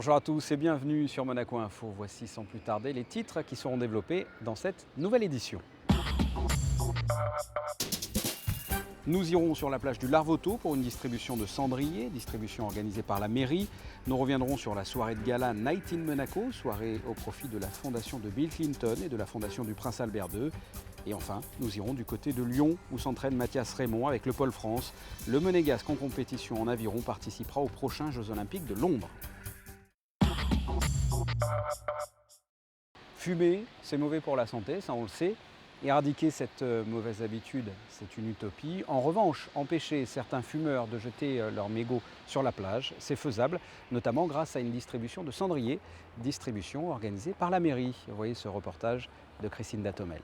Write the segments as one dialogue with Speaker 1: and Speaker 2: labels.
Speaker 1: Bonjour à tous et bienvenue sur Monaco Info. Voici sans plus tarder les titres qui seront développés dans cette nouvelle édition. Nous irons sur la plage du Larvoto pour une distribution de cendriers, distribution organisée par la mairie. Nous reviendrons sur la soirée de gala Night in Monaco, soirée au profit de la fondation de Bill Clinton et de la fondation du Prince Albert II. Et enfin, nous irons du côté de Lyon où s'entraîne Mathias Raymond avec le Pôle France. Le Monégasque en compétition en aviron participera aux prochains Jeux Olympiques de Londres. Fumer, c'est mauvais pour la santé, ça on le sait. Éradiquer cette mauvaise habitude, c'est une utopie. En revanche, empêcher certains fumeurs de jeter leurs mégots sur la plage, c'est faisable, notamment grâce à une distribution de cendriers, distribution organisée par la mairie. Vous voyez ce reportage de Christine Datomel.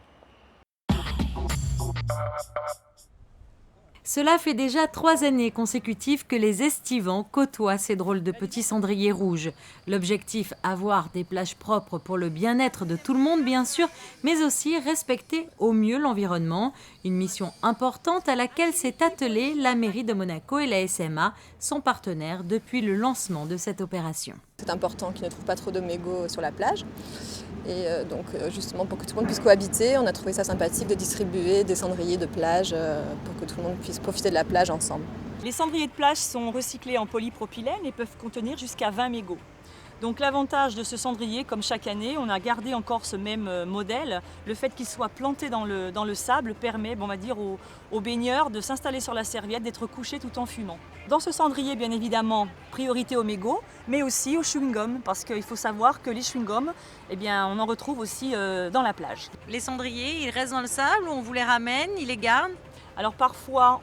Speaker 2: Cela fait déjà 3 années consécutives que les estivants côtoient ces drôles de petits cendriers rouges. L'objectif, avoir des plages propres pour le bien-être de tout le monde, bien sûr, mais aussi respecter au mieux l'environnement. Une mission importante à laquelle s'est attelée la mairie de Monaco et la SMA, son partenaire depuis le lancement de cette opération.
Speaker 3: C'est important qu'ils ne trouvent pas trop de mégots sur la plage. Et donc justement pour que tout le monde puisse cohabiter, on a trouvé ça sympathique de distribuer des cendriers de plage pour que tout le monde puisse profiter de la plage ensemble.
Speaker 4: Les cendriers de plage sont recyclés en polypropylène et peuvent contenir jusqu'à 20 mégots. Donc l'avantage de ce cendrier, comme chaque année, on a gardé encore ce même modèle. Le fait qu'il soit planté dans le sable permet, on va dire, aux baigneurs de s'installer sur la serviette, d'être couchés tout en fumant. Dans ce cendrier, bien évidemment, priorité aux mégots, mais aussi aux chewing-gums, parce qu'il faut savoir que les chewing-gums, on en retrouve aussi dans la plage.
Speaker 2: Les cendriers, ils restent dans le sable, on vous les ramène, ils les gardent?
Speaker 4: Alors parfois,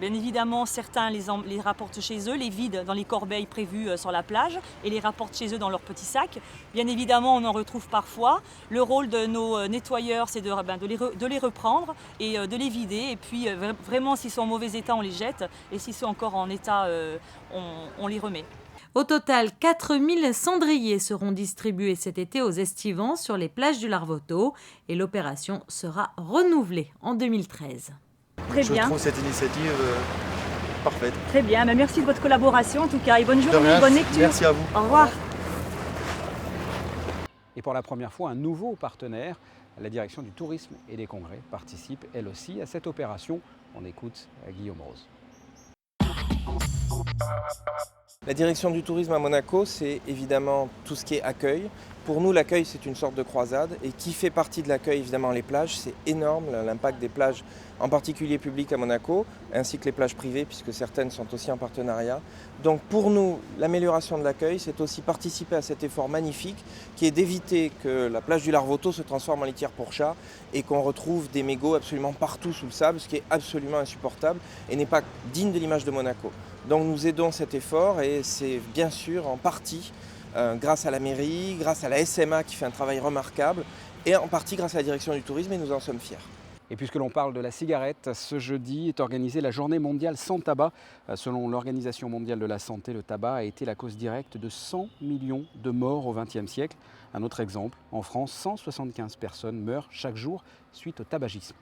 Speaker 4: bien évidemment, certains les rapportent chez eux, les vident dans les corbeilles prévues sur la plage et les rapportent chez eux dans leurs petits sacs. Bien évidemment, on en retrouve parfois. Le rôle de nos nettoyeurs, c'est de les reprendre et de les vider. Et puis vraiment, s'ils sont en mauvais état, on les jette. Et s'ils sont encore en état, on les remet.
Speaker 2: Au total, 4000 cendriers seront distribués cet été aux estivants sur les plages du Larvoto et l'opération sera renouvelée en 2013.
Speaker 4: Très bien.
Speaker 5: Je trouve cette initiative parfaite.
Speaker 4: Très bien, merci de votre collaboration en tout cas et bonne journée, bonne lecture.
Speaker 5: Merci à vous.
Speaker 4: Au revoir.
Speaker 1: Et pour la première fois, un nouveau partenaire, la direction du tourisme et des congrès, participe elle aussi à cette opération. On écoute Guillaume Rose.
Speaker 6: La direction du tourisme à Monaco, c'est évidemment tout ce qui est accueil. Pour nous, l'accueil, c'est une sorte de croisade. Et qui fait partie de l'accueil, évidemment, les plages. C'est énorme, l'impact des plages, en particulier publiques à Monaco, ainsi que les plages privées, puisque certaines sont aussi en partenariat. Donc pour nous, l'amélioration de l'accueil, c'est aussi participer à cet effort magnifique qui est d'éviter que la plage du Larvoto se transforme en litière pour chats et qu'on retrouve des mégots absolument partout sous le sable, ce qui est absolument insupportable et n'est pas digne de l'image de Monaco. Donc nous aidons cet effort et c'est bien sûr en partie grâce à la mairie, grâce à la SMA qui fait un travail remarquable et en partie grâce à la direction du tourisme et nous en sommes fiers.
Speaker 1: Et puisque l'on parle de la cigarette, ce jeudi est organisée la journée mondiale sans tabac. Selon l'Organisation mondiale de la santé, le tabac a été la cause directe de 100 millions de morts au XXe siècle. Un autre exemple, en France, 175 personnes meurent chaque jour suite au tabagisme.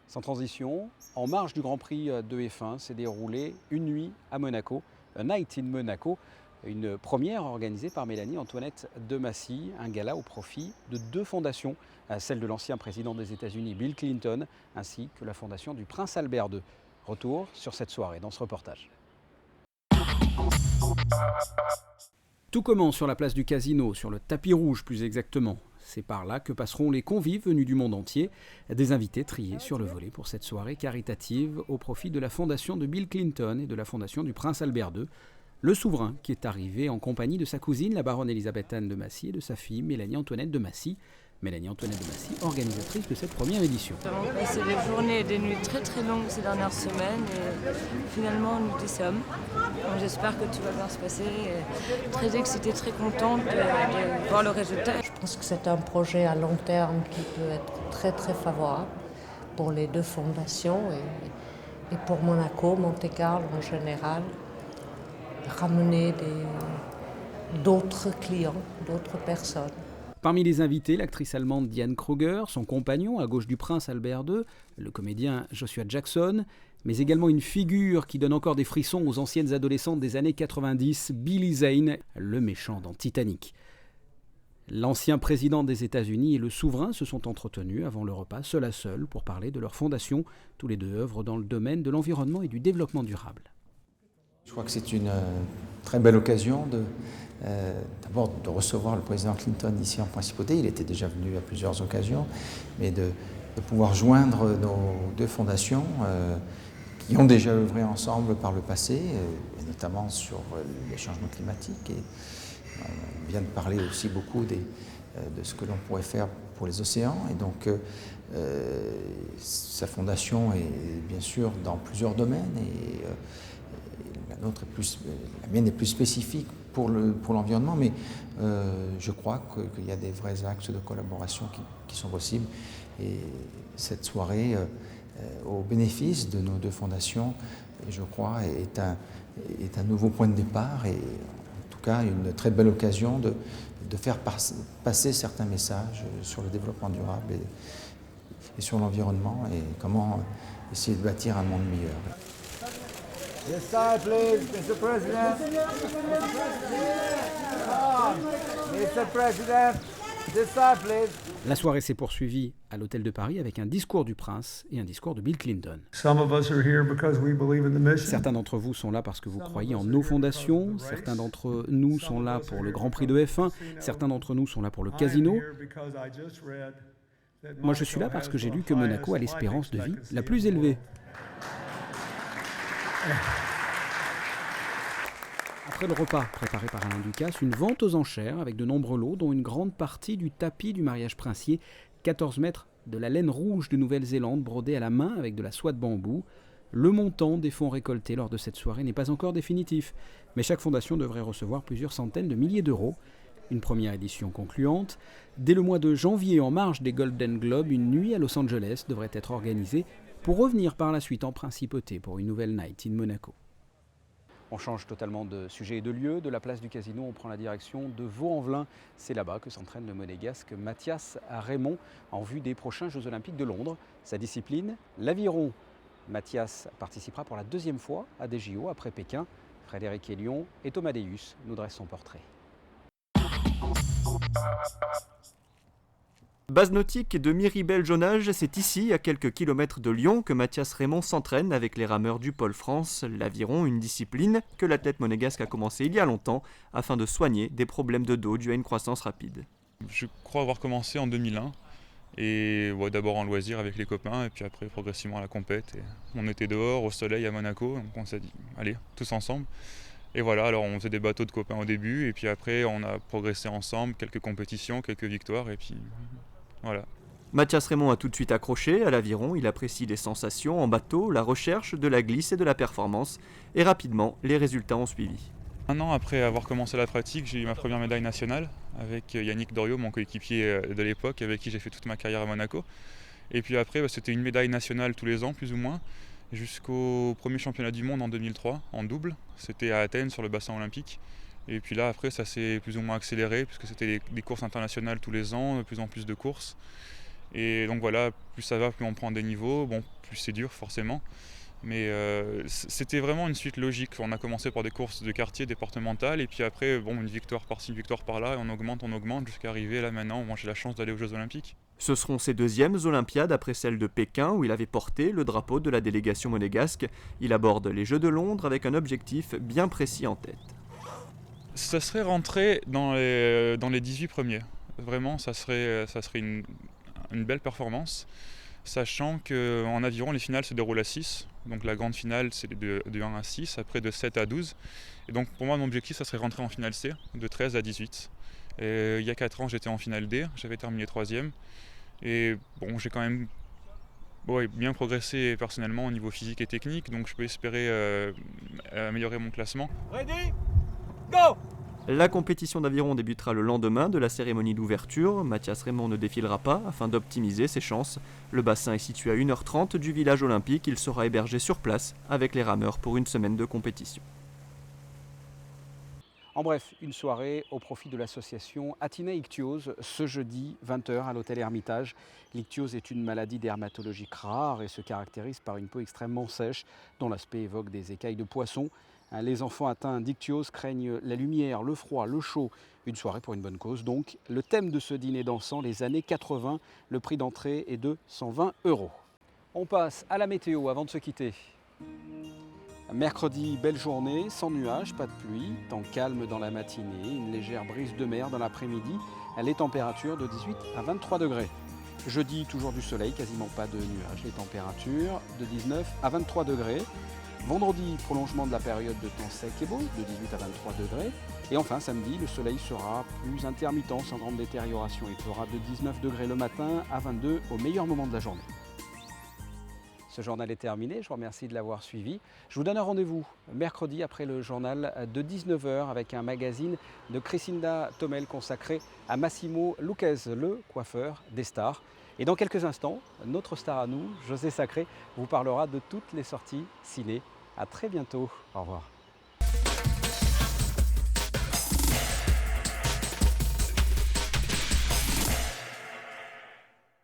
Speaker 1: Sans transition, en marge du Grand Prix de F1 s'est déroulée une nuit à Monaco, A Night in Monaco, une première organisée par Mélanie Antoinette de Massy, un gala au profit de 2 fondations, celle de l'ancien président des États-Unis Bill Clinton, ainsi que la fondation du Prince Albert II. Retour sur cette soirée dans ce reportage. Tout commence sur la place du Casino, sur le tapis rouge plus exactement. C'est par là que passeront les convives venus du monde entier, des invités triés sur le volet pour cette soirée caritative au profit de la fondation de Bill Clinton et de la fondation du Prince Albert II. Le souverain qui est arrivé en compagnie de sa cousine, la baronne Elisabeth Anne de Massy, et de sa fille, Mélanie Antoinette de Massy. Mélanie Antoinette de Massy, organisatrice de cette première édition.
Speaker 7: C'est des journées et des nuits très très longues ces dernières semaines et finalement nous y sommes. J'espère que tout va bien se passer. Et très excitée, très contente de voir le résultat.
Speaker 8: Je pense que c'est un projet à long terme qui peut être très très favorable pour les 2 fondations et pour Monaco, Monte-Carlo en général. Ramener d'autres clients, d'autres personnes.
Speaker 1: Parmi les invités, l'actrice allemande Diane Kruger, son compagnon à gauche du prince Albert II, le comédien Joshua Jackson, mais également une figure qui donne encore des frissons aux anciennes adolescentes des années 90, Billy Zane, le méchant dans Titanic. L'ancien président des États-Unis et le souverain se sont entretenus avant le repas, seul à seul, pour parler de leur fondation. Tous les deux œuvrent dans le domaine de l'environnement et du développement durable.
Speaker 9: Je crois que c'est une très belle occasion d'abord de recevoir le président Clinton ici en principauté. Il était déjà venu à plusieurs occasions, mais de pouvoir joindre nos deux fondations qui ont déjà œuvré ensemble par le passé, et notamment sur les changements climatiques. Et on vient de parler aussi beaucoup de ce que l'on pourrait faire pour les océans. Et donc, sa fondation est bien sûr dans plusieurs domaines. Et la mienne est plus spécifique pour l'environnement, mais je crois qu'il y a des vrais axes de collaboration qui sont possibles. Et cette soirée, au bénéfice de nos deux fondations, je crois, est un nouveau point de départ et en tout cas une très belle occasion de faire passer certains messages sur le développement durable et sur l'environnement et comment essayer de bâtir un monde meilleur.
Speaker 10: This side, please, Mr. President. Mr. President, this side, please.
Speaker 1: La soirée s'est poursuivie à l'Hôtel de Paris avec un discours du prince et un discours de Bill Clinton. Certains d'entre vous sont là parce que vous croyez en nos fondations, certains d'entre nous sont là pour le Grand Prix de F1, certains d'entre nous sont là pour le casino. Moi je suis là parce que j'ai lu que Monaco a l'espérance de vie la plus élevée. Après le repas préparé par Alain Ducasse, une vente aux enchères avec de nombreux lots, dont une grande partie du tapis du mariage princier, 14 mètres de la laine rouge de Nouvelle-Zélande brodée à la main avec de la soie de bambou. Le montant des fonds récoltés lors de cette soirée n'est pas encore définitif, mais chaque fondation devrait recevoir plusieurs centaines de milliers d'euros. Une première édition concluante. Dès le mois de janvier, en marge des Golden Globes, une nuit à Los Angeles devrait être organisée pour revenir par la suite en principauté pour une nouvelle night in Monaco. On change totalement de sujet et de lieu. De la place du Casino, on prend la direction de Vaux-en-Velin. C'est là-bas que s'entraîne le monégasque Mathias Raymond en vue des prochains Jeux Olympiques de Londres. Sa discipline, l'aviron. Mathias participera pour la deuxième fois à des JO après Pékin. Frédéric Hélion et Thomas Deus nous dressent son portrait.
Speaker 11: Base nautique de Miribel-Jonage, c'est ici, à quelques kilomètres de Lyon, que Mathias Raymond s'entraîne avec les rameurs du Pôle France, l'aviron, une discipline que l'athlète monégasque a commencé il y a longtemps afin de soigner des problèmes de dos dus à une croissance rapide.
Speaker 12: Je crois avoir commencé en 2001 et d'abord en loisir avec les copains et puis après progressivement à la compète. Et on était dehors au soleil à Monaco, donc on s'est dit allez, tous ensemble. Et voilà, alors on faisait des bateaux de copains au début et puis après on a progressé ensemble, quelques compétitions, quelques victoires et puis voilà.
Speaker 11: Mathias Raymond a tout de suite accroché à l'aviron, il apprécie les sensations en bateau, la recherche de la glisse et de la performance et rapidement les résultats ont suivi.
Speaker 12: Un an après avoir commencé la pratique, j'ai eu ma première médaille nationale avec Yannick Doriot, mon coéquipier de l'époque avec qui j'ai fait toute ma carrière à Monaco. Et puis après c'était une médaille nationale tous les ans plus ou moins jusqu'au premier championnat du monde en 2003 en double, c'était à Athènes sur le bassin olympique. Et puis là, après, ça s'est plus ou moins accéléré, puisque c'était des courses internationales tous les ans, de plus en plus de courses. Et donc voilà, plus ça va, plus on prend des niveaux. Bon, plus c'est dur, forcément. Mais c'était vraiment une suite logique. On a commencé par des courses de quartier départementales, et puis après, bon, une victoire par-ci, une victoire par-là, et on augmente, jusqu'à arriver là maintenant, où j'ai la chance d'aller aux Jeux Olympiques.
Speaker 11: Ce seront ses deuxièmes Olympiades après celle de Pékin, où il avait porté le drapeau de la délégation monégasque. Il aborde les Jeux de Londres avec un objectif bien précis en tête.
Speaker 12: Ça serait rentré dans les 18 premiers. Vraiment, ça serait une belle performance, sachant qu'en aviron, les finales se déroulent à 6. Donc la grande finale, c'est de 1 à 6, après de 7 à 12. Et donc pour moi, mon objectif, ça serait rentrer en finale C, de 13 à 18. Et il y a 4 ans, j'étais en finale D, j'avais terminé 3e. Et bon, j'ai quand même bien progressé personnellement au niveau physique et technique, donc je peux espérer améliorer mon classement.
Speaker 10: Ready? Go!
Speaker 11: La compétition d'aviron débutera le lendemain de la cérémonie d'ouverture. Mathias Raymond ne défilera pas afin d'optimiser ses chances. Le bassin est situé à 1h30 du village olympique. Il sera hébergé sur place avec les rameurs pour une semaine de compétition.
Speaker 1: En bref, une soirée au profit de l'association Athina Ichthyosis ce jeudi 20h à l'hôtel Hermitage. L'ichthyose est une maladie dermatologique rare et se caractérise par une peau extrêmement sèche dont l'aspect évoque des écailles de poisson. Les enfants atteints d'ichthyose craignent la lumière, le froid, le chaud. Une soirée pour une bonne cause donc. Le thème de ce dîner dansant, les années 80, le prix d'entrée est de 120 €. On passe à la météo avant de se quitter. Mercredi, belle journée, sans nuages, pas de pluie, temps calme dans la matinée, une légère brise de mer dans l'après-midi, les températures de 18 à 23 degrés. Jeudi, toujours du soleil, quasiment pas de nuages, les températures de 19 à 23 degrés. Vendredi, prolongement de la période de temps sec et beau, de 18 à 23 degrés. Et enfin, samedi, le soleil sera plus intermittent, sans grande détérioration. Il fera de 19 degrés le matin à 22 au meilleur moment de la journée. Ce journal est terminé, je vous remercie de l'avoir suivi. Je vous donne un rendez-vous mercredi après le journal de 19h avec un magazine de Crisinda Tomel consacré à Massimo Lucchese, le coiffeur des stars. Et dans quelques instants, notre star à nous, José Sacré, vous parlera de toutes les sorties ciné. À très bientôt. Au revoir.